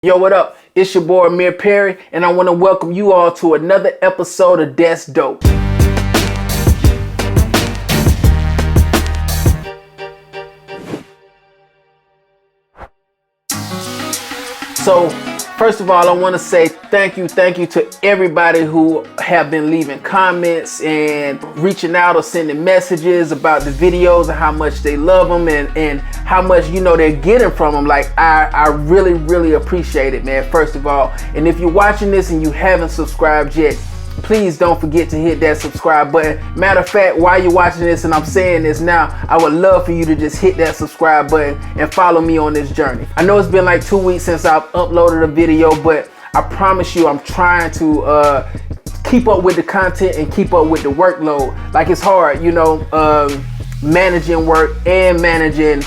Yo, what up? It's your boy Amir Perry, and I want to welcome you all to another episode of That's Dope. So, first of all, I want to say thank you to everybody who have been leaving comments and reaching out or sending messages about the videos and how much they love them and how much, you know, they're getting from them. Like, I really appreciate it, man, first of all. And if you're watching this and you haven't subscribed yet, please don't forget to hit that subscribe button. Matter of fact, while you're watching this and I'm saying this now, I would love for you to just hit that subscribe button and follow me on this journey. I know it's been like 2 weeks since I've uploaded a video, but I promise you I'm trying to keep up with the content and keep up with the workload. Like, it's hard, you know, managing work and managing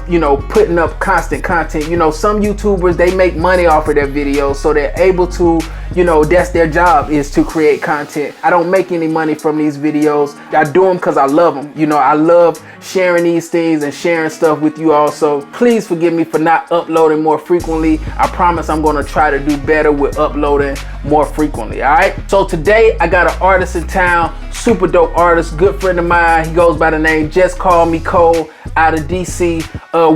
you know, putting up constant content. You know, some YouTubers, they make money off of their videos, so they're able to, you know, that's their job, is to create content. I don't make any money from these videos. I do them because I love them. You know, I love sharing these things and sharing stuff with you all. So please forgive me for not uploading more frequently. I promise I'm going to try to do better with uploading more frequently. All right, so today I got an artist in town, super dope artist, good friend of mine. He goes by the name Just Call Me Cole, out of DC.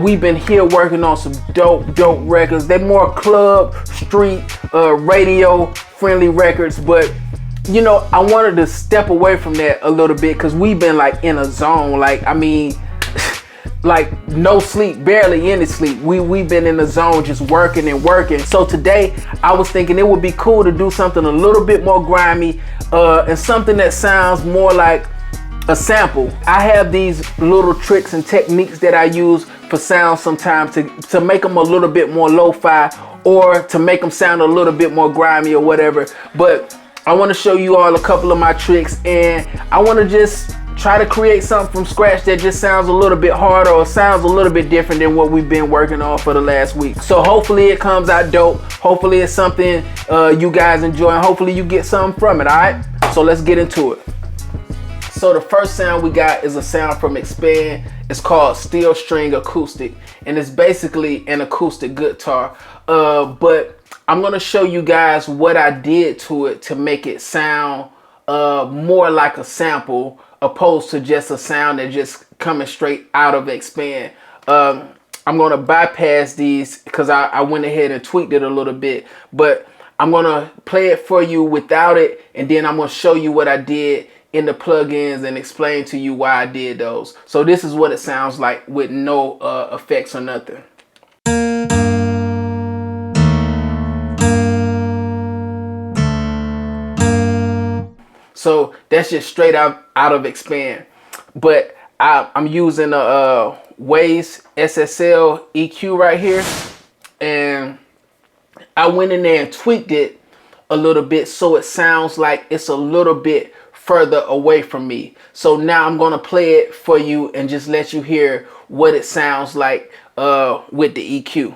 We've been here working on some dope records. They're more club, street, radio friendly records, but you know, I wanted to step away from that a little bit because we've been like in a zone. Like, I mean, like no sleep, barely any sleep. We've been in the zone, just working and working. So today I was thinking it would be cool to do something a little bit more grimy and something that sounds more like a sample. I have these little tricks and techniques that I use for sound sometimes to make them a little bit more lo-fi or to make them sound a little bit more grimy or whatever. But I want to show you all a couple of my tricks, and I want to just try to create something from scratch that just sounds a little bit harder or sounds a little bit different than what we've been working on for the last week. So hopefully it comes out dope. Hopefully it's something you guys enjoy, and hopefully you get something from it. All right, so let's get into it. So the first sound we got is a sound from Expand. It's called Steel String Acoustic, and it's basically an acoustic guitar. But I'm gonna show you guys what I did to it to make it sound more like a sample, opposed to just a sound that just coming straight out of Expand. I'm gonna bypass these because I went ahead and tweaked it a little bit, but I'm gonna play it for you without it, and then I'm gonna show you what I did in the plugins and explain to you why I did those. So this is what it sounds like with no effects or nothing. So that's just straight out of Expand. But I'm using a Waves Ssl EQ right here, and I went in there and tweaked it a little bit so it sounds like it's a little bit further away from me. So now I'm gonna play it for you and just let you hear what it sounds like with the EQ.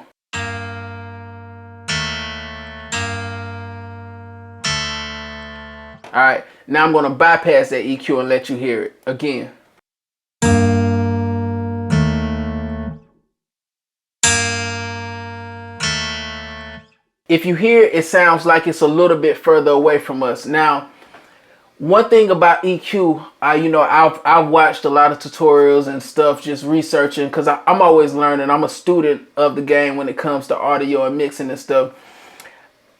All right, now I'm gonna bypass that EQ and let you hear it again. If you hear it, it sounds like it's a little bit further away from us. Now, one thing about EQ, you know, I've watched a lot of tutorials and stuff, just researching, because I'm always learning. I'm a student of the game when it comes to audio and mixing and stuff.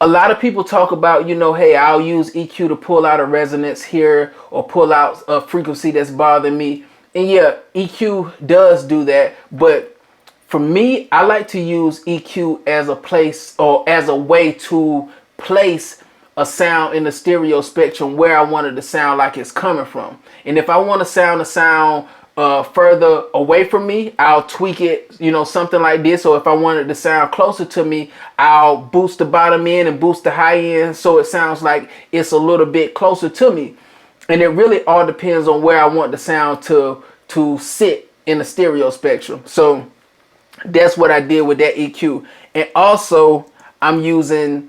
A lot of people talk about, you know, hey, I'll use EQ to pull out a resonance here or pull out a frequency that's bothering me. And yeah, EQ does do that. But for me, I like to use EQ as a place or as a way to place a sound in the stereo spectrum where I want it to sound like it's coming from. And if I want to sound further away from me, I'll tweak it, you know, something like this. Or if I want it to sound closer to me, I'll boost the bottom end and boost the high end so it sounds like it's a little bit closer to me. And it really all depends on where I want the sound to sit in the stereo spectrum. So that's what I did with that EQ. And also I'm using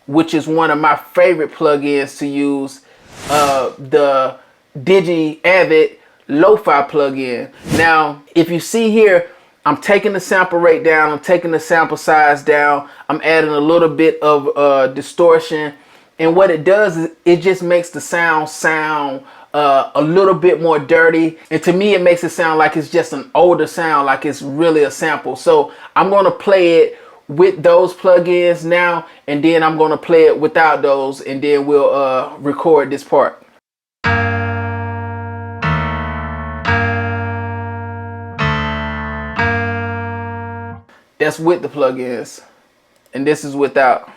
which is one of my favorite plugins to use, the Digi Avid Lo-Fi plugin. Now, if you see here, I'm taking the sample rate down. I'm taking the sample size down. I'm adding a little bit of distortion. And what it does is it just makes the sound a little bit more dirty. And to me, it makes it sound like it's just an older sound, like it's really a sample. So I'm going to play it with those plugins now, and then I'm going to play it without those, and then we'll record this part. That's with the plugins, and this is without.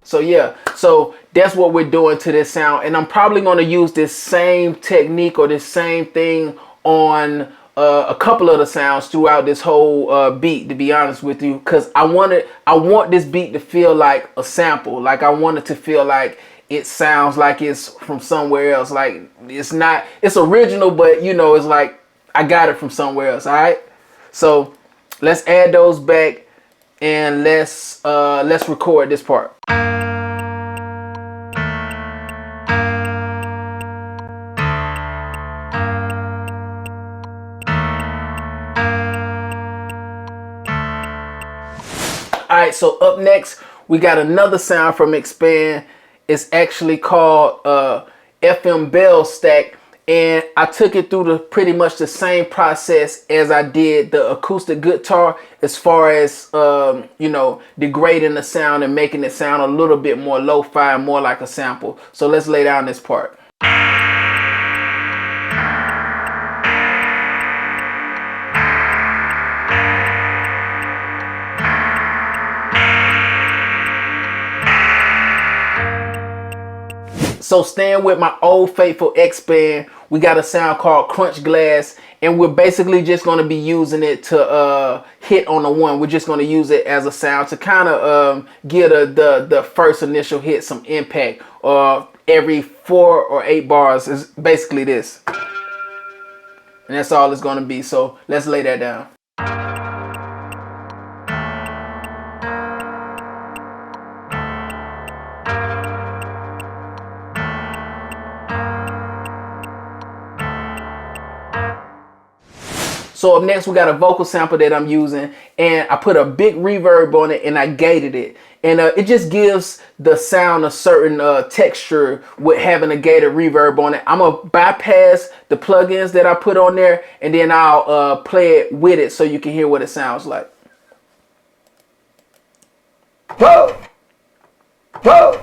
So yeah, so that's what we're doing to this sound, and I'm probably going to use this same technique or this same thing on a couple of the sounds throughout this whole beat, to be honest with you, because I want this beat to feel like a sample. Like I want it to feel like it sounds like it's from somewhere else. Like it's original, but you know, it's like I got it from somewhere else. All right, so let's add those back, and let's record this part. Alright, so up next we got another sound from Expand. It's actually called FM Bell Stack, and I took it through pretty much the same process as I did the acoustic guitar, as far as you know, degrading the sound and making it sound a little bit more lo-fi, more like a sample. So let's lay down this part. So staying with my old faithful X-Band, we got a sound called Crunch Glass, and we're basically just going to be using it to hit on the one. We're just going to use it as a sound to kind of give the first initial hit some impact. Every 4 or 8 bars is basically this. And that's all it's going to be. So let's lay that down. So up next we got a vocal sample that I'm using, and I put a big reverb on it and I gated it, and it just gives the sound a certain texture with having a gated reverb on it. I'm gonna bypass the plugins that I put on there, and then I'll play it with it so you can hear what it sounds like. Whoa! Whoa!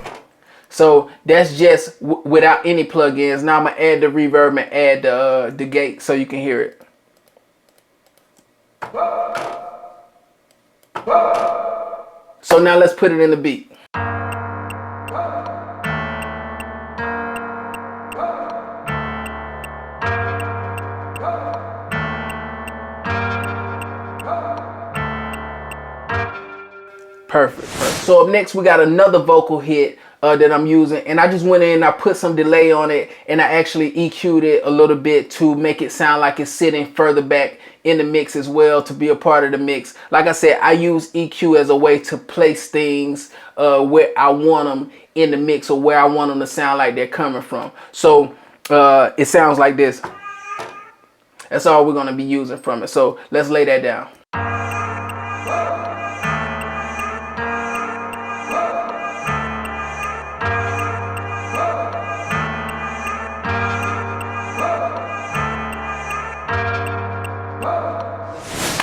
So that's just without any plugins. Now I'm gonna add the reverb and add the gate so you can hear it. So now let's put it in the beat. Perfect. So up next we got another vocal hit that I'm using, and I just went in and I put some delay on it, and I actually EQ'd it a little bit to make it sound like it's sitting further back in the mix as well, to be a part of the mix. Like I said, I use EQ as a way to place things where I want them in the mix, or where I want them to sound like they're coming from. So it sounds like this. That's all we're going to be using from it. So let's lay that down.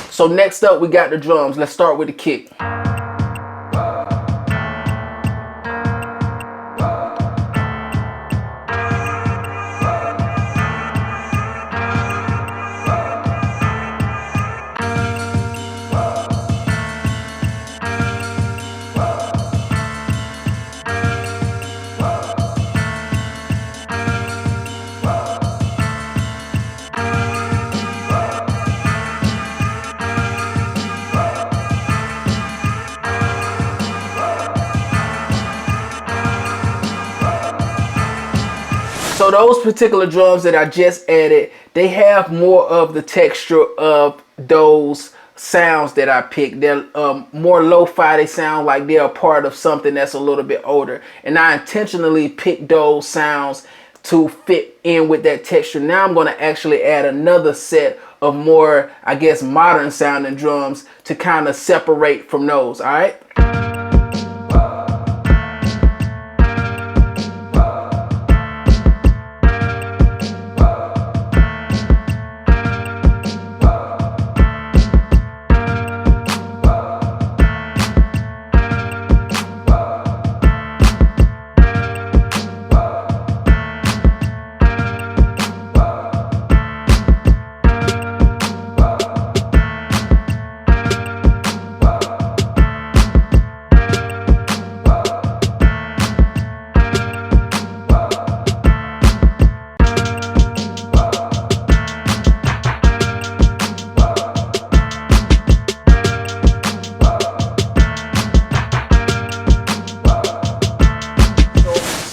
So next up we got the drums. Let's start with the kick. So those particular drums that I just added, they have more of the texture of those sounds that I picked. They're more lo-fi. They sound like they're a part of something that's a little bit older. And I intentionally picked those sounds to fit in with that texture. Now I'm going to actually add another set of more, I guess, modern sounding drums to kind of separate from those. All right.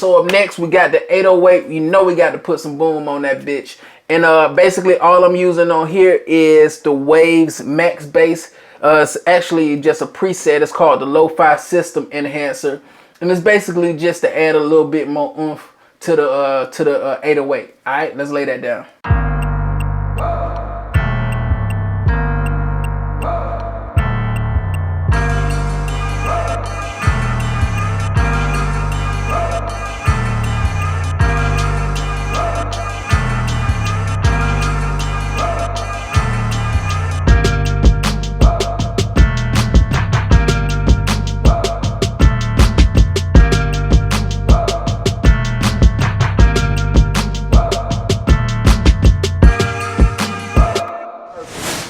So up next we got the 808. You know we got to put some boom on that bitch. And basically all I'm using on here is the Waves Max Bass. It's actually just a preset. It's called the Lo-Fi System Enhancer. And it's basically just to add a little bit more oomph to the 808. All right, let's lay that down.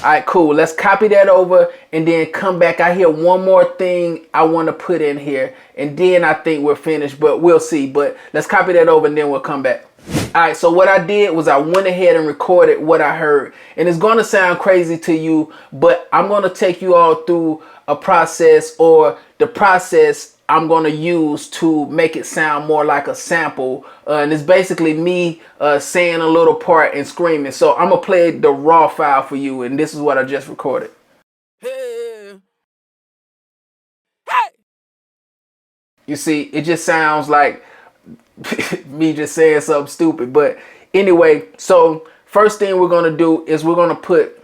All right, cool. Let's copy that over and then come back. I hear one more thing I want to put in here, and then I think we're finished, but we'll see. But let's copy that over and then we'll come back. All right, so what I did was I went ahead and recorded what I heard. And it's going to sound crazy to you, but I'm going to take you all through a process, or the process I'm going to use to make it sound more like a sample. And it's basically me saying a little part and screaming. So I'm going to play the raw file for you, and this is what I just recorded. Hey. Hey. You see, it just sounds like me just saying something stupid. But anyway, so first thing we're going to do is we're going to put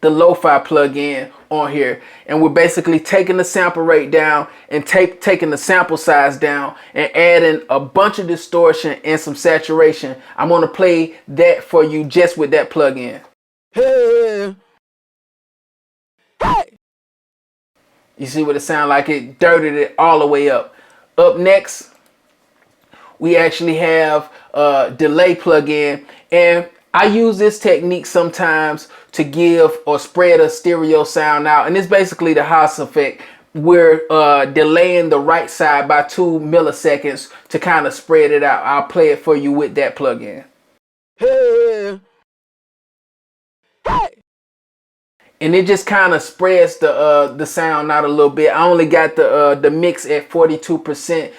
the lo-fi plug-in on here, and we're basically taking the sample rate down and taking the sample size down and adding a bunch of distortion and some saturation. I'm going to play that for you just with that plug-in. Hey. Hey. You see what it sounds like? It dirtied it all the way up. Up next, we actually have a delay plug-in, and I use this technique sometimes to give or spread a stereo sound out. And it's basically the Haas effect. We're delaying the right side by 2 milliseconds to kind of spread it out. I'll play it for you with that plug-in. Hey. Hey. And it just kind of spreads the sound out a little bit. I only got the mix at 42%.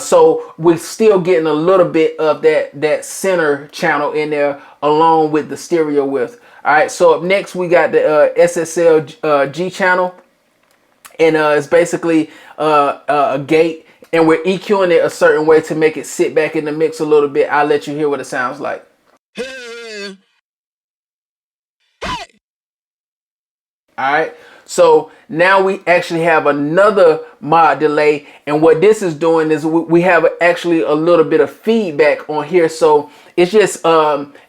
So we're still getting a little bit of that center channel in there along with the stereo width. All right, so up next we got the Ssl G Channel, and it's basically a gate, and we're EQing it a certain way to make it sit back in the mix a little bit. I'll let you hear what it sounds like. Hey. Hey. All right, so now we actually have another mod delay, and what this is doing is we have actually a little bit of feedback on here, so it's just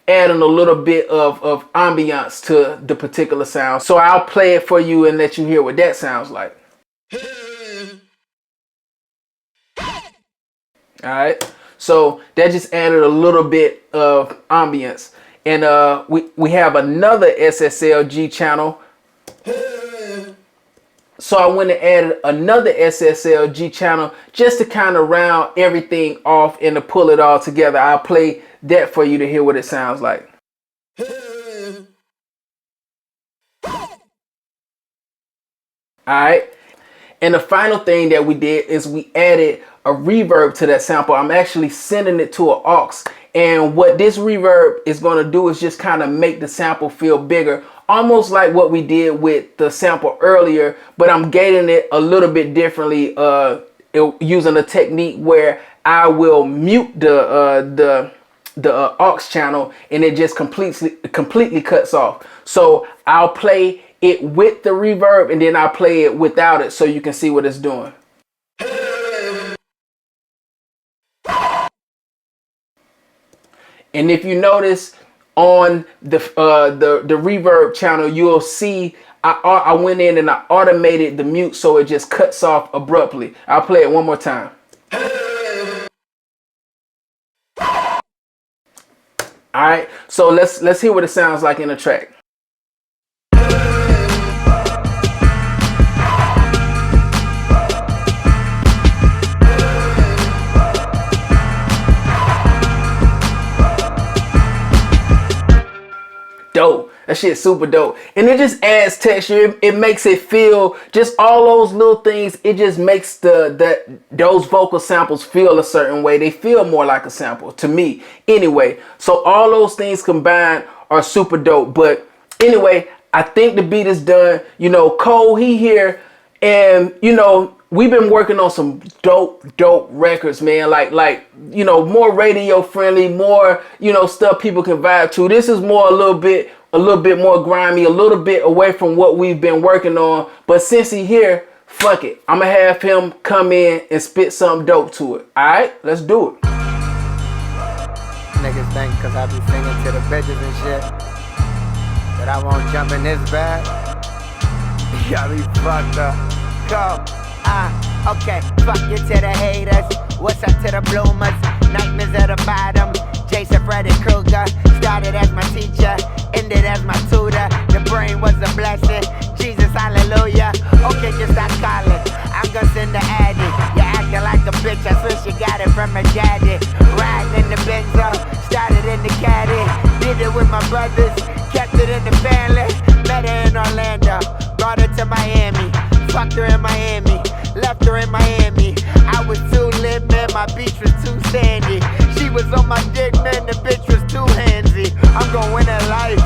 adding a little bit of ambiance to the particular sound. So I'll play it for you and let you hear what that sounds like. All right, so that just added a little bit of ambience, and we have another Ssl G channel. So I went and added another Ssl G channel just to kind of round everything off and to pull it all together. I'll play that for you to hear what it sounds like. Alright, and the final thing that we did is we added a reverb to that sample. I'm actually sending it to an aux, and what this reverb is going to do is just kind of make the sample feel bigger, almost like what we did with the sample earlier, but I'm gating it a little bit differently, using a technique where I will mute the aux channel, and it just completely cuts off. So I'll play it with the reverb, and then I'll play it without it, so you can see what it's doing. And if you notice on the reverb channel, you'll see I went in and I automated the mute, so it just cuts off abruptly. I'll play it one more time. All right, so let's hear what it sounds like in the track. Dope. That shit's super dope. And it just adds texture. It makes it feel, just all those little things, it just makes those vocal samples feel a certain way. They feel more like a sample to me. Anyway, so all those things combined are super dope. But anyway, I think the beat is done. You know, Cole, he here, and you know, we've been working on some dope records, man. Like, you know, more radio friendly, more, you know, stuff people can vibe to. This is more a little bit more grimy, a little bit away from what we've been working on. But since he here, fuck it, I'm gonna have him come in and spit something dope to it. All right, let's do it. Niggas think cause I be singing to the bitches and shit that I won't jump in this bag. Y'all be fucked up. Go. Okay, fuck you to the haters. What's up to the bloomers? Nightmares at the bottom. Jason Freddy Krueger. Started as my teacher, ended as my tutor. The brain was a blessing. Jesus, hallelujah. Okay, just stop calling. I'm gonna send the addy. You acting like a bitch. I swear she got it from her daddy. Riding in the Benzo, started in the caddy. Did it with my brothers, kept it in the family. Met her in Orlando, brought her to Miami. Fucked her in Miami, left her in Miami. I was too lit, man, my beach was too sandy. She was on my dick, man, the bitch was too handsy. I'm gon' win her life,